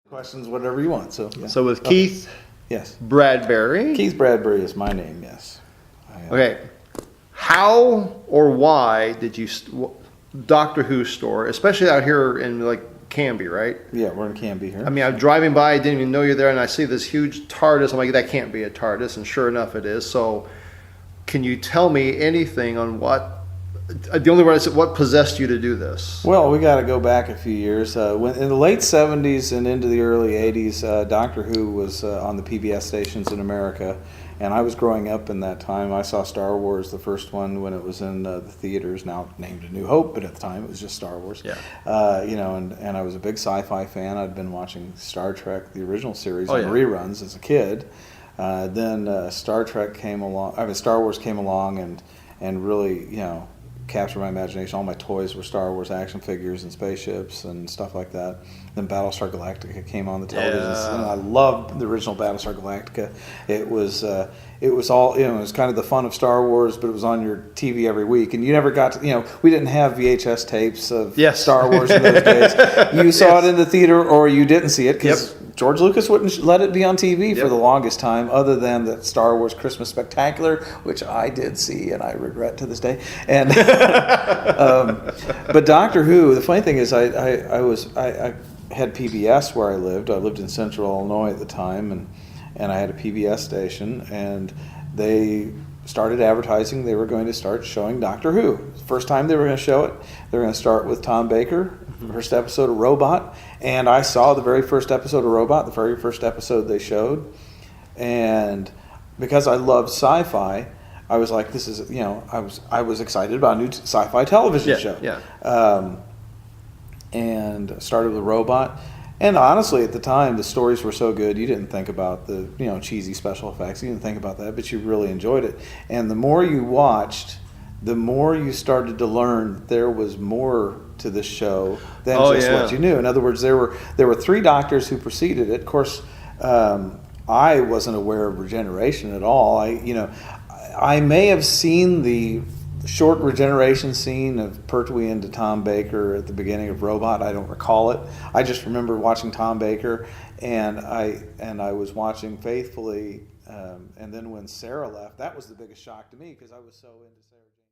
Questions, whatever you want. So, yeah. So with Keith Yes. Bradbury. Keith Bradbury is my name, yes. Okay. How or why did you Doctor Who store, especially out here in like Canby, right? Yeah, we're in Canby here. I mean, I'm driving by, I didn't even know you're there, and I see this huge TARDIS. I'm like, that can't be a TARDIS, and sure enough, it is. So, can you tell me anything on the only word I said, what possessed you to do this? Well, we got to go back a few years. When in the late 70s and into the early 80s, Doctor Who was on the PBS stations in America, and I was growing up in that time. I saw Star Wars, the first one, when it was in the theaters, now named A New Hope, but at the time it was just Star Wars. Yeah. And I was a big sci-fi fan. I'd been watching Star Trek, the original series, on reruns as a kid. Then Star Wars came along and really, captured my imagination. All my toys were Star Wars action figures and spaceships and stuff like that. Then Battlestar Galactica came on the television. Yeah. And I loved the original Battlestar Galactica. It was all, it was kind of the fun of Star Wars, but it was on your TV every week. And you never got to, we didn't have VHS tapes of Star Wars in those days. You saw it in the theater or you didn't see it because George Lucas wouldn't let it be on TV for the longest time, other than the Star Wars Christmas Spectacular, which I did see and I regret to this day. And but Doctor Who, the funny thing is, I had PBS where I lived. I lived in Central Illinois at the time, and I had a PBS station, and they started advertising they were going to start showing Doctor Who. First time they were going to show it, they were going to start with Tom Baker, first episode of Robot, and I saw the very first episode of Robot, the very first episode they showed, and because I loved sci-fi, I was like, this is, I was excited about a new sci-fi television show. Yeah. And started with Robot. And honestly, at the time, the stories were so good, you didn't think about the, cheesy special effects. You didn't think about that, but you really enjoyed it. And the more you watched, the more you started to learn there was more to this show than what you knew. In other words, there were 3 doctors who preceded it. Of course, I wasn't aware of regeneration at all. I may have seen the short regeneration scene of Pertwee into Tom Baker at the beginning of Robot. I don't recall it. I just remember watching Tom Baker, and I was watching faithfully. And then when Sarah left, that was the biggest shock to me because I was so into Sarah Jane.